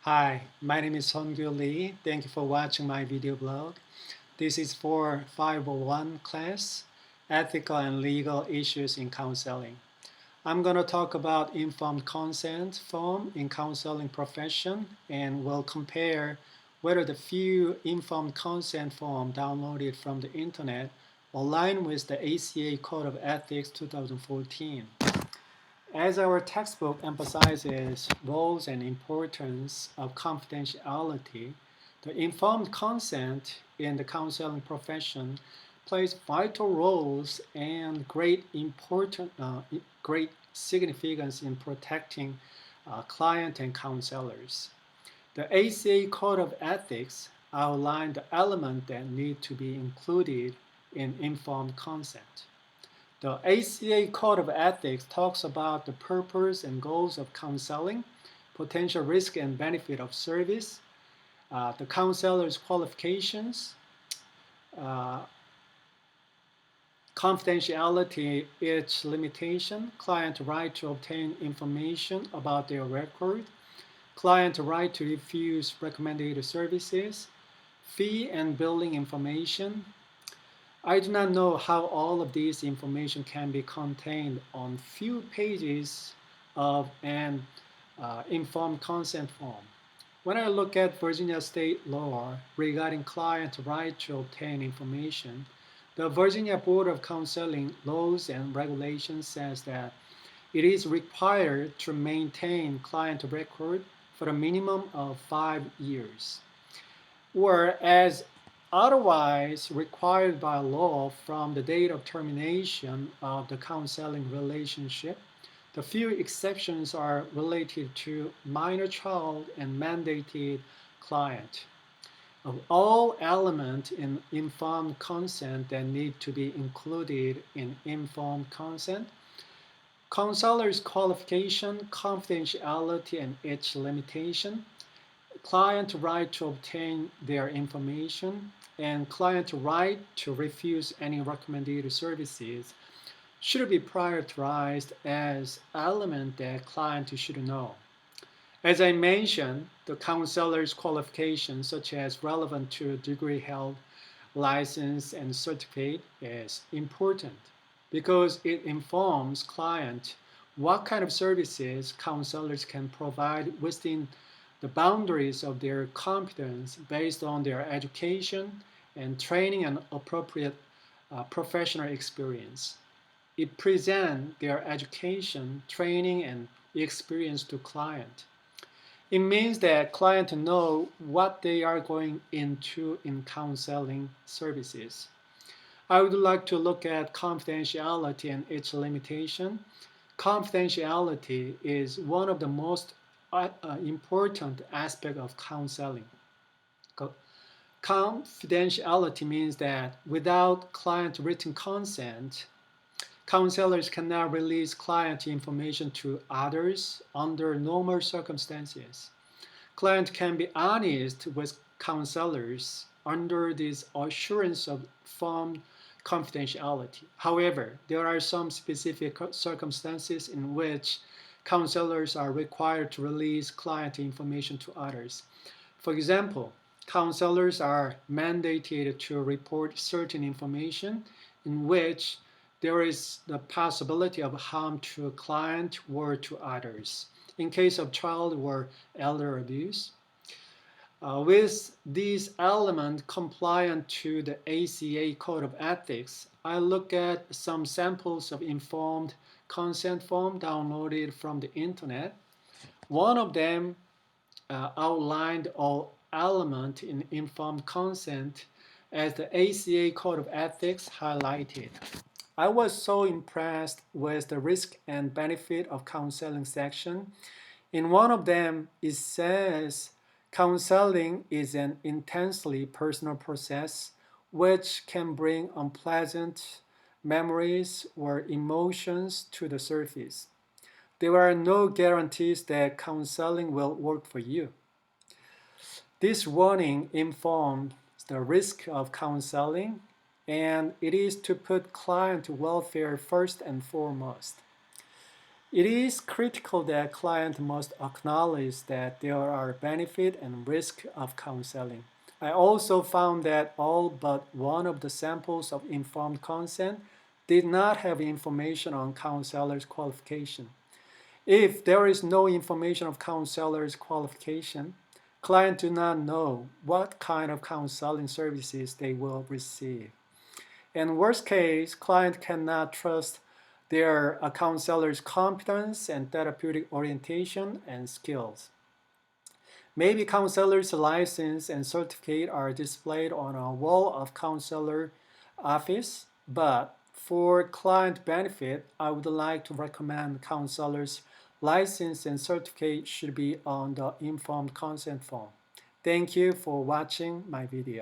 Hi, my name is Hongyu Lee. Thank you for watching my video blog. This is for 501 class, Ethical and Legal Issues in Counseling. I'm going to talk about informed consent form in counseling profession, and we'll compare whether the few informed consent form downloaded from the internet align with the ACA Code of Ethics 2014. As our textbook emphasizes roles and importance of confidentiality, the informed consent in the counseling profession plays vital roles and great significance in protecting client and counselors. The ACA Code of Ethics outline the elements that need to be included in informed consent. The ACA Code of Ethics talks about the purpose and goals of counseling, potential risk and benefit of service, the counselor's qualifications, uh, confidentiality, its limitation, client right to obtain information about their record, client right to refuse recommended services, fee and billing information. I do not know how all of this information can be contained on few pages of an informed consent form. When I look at Virginia state law regarding client right to obtain information, the Virginia Board of Counseling Laws and Regulations says that it is required to maintain client record for a minimum of 5 years, or as otherwise required by law from the date of termination of the counseling relationship. The few exceptions are related to minor child and mandated client. Of all elements in informed consent that need to be included in informed consent, counselor's qualification, confidentiality, and its limitation, client right to obtain their information, and client right to refuse any recommended services should be prioritized as element that client should know. As I mentioned, the counselor's qualifications, such as relevant to degree held, license, and certificate, is important because it informs client what kind of services counselors can provide within the boundaries of their competence based on their education and training and appropriate professional experience. It presents their education, training, and experience to client. It means that clients know what they are going into in counseling services. I would like to look at confidentiality and its limitation. Confidentiality is one of the most important aspects of counseling. Confidentiality means that without client written consent, counselors cannot release client information to others under normal circumstances. Client can be honest with counselors under this assurance of firm confidentiality. However, there are some specific circumstances in which counselors are required to release client information to others. For example, counselors are mandated to report certain information in which there is the possibility of harm to a client or to others. In case of child or elder abuse, with these elements compliant to the ACA Code of Ethics, I look at some samples of informed consent form downloaded from the internet. One of them outlined all elements in informed consent as the ACA Code of Ethics highlighted. I was so impressed with the risk and benefit of counseling section. In one of them, it says counseling is an intensely personal process which can bring unpleasant memories or emotions to the surface. There are no guarantees that counseling will work for you. This warning informs the risk of counseling, and it is to put client welfare first and foremost. It is critical that client must acknowledge that there are benefit and risk of counseling. I also found that all but one of the samples of informed consent did not have information on counselor's qualification. If there is no information of counselor's qualification, clients do not know what kind of counseling services they will receive. In worst case, client cannot trust their counselor's competence and therapeutic orientation and skills. Maybe counselor's license and certificate are displayed on a wall of counselor office, but for client benefit, I would like to recommend counselor's license and certificate should be on the informed consent form. Thank you for watching my video.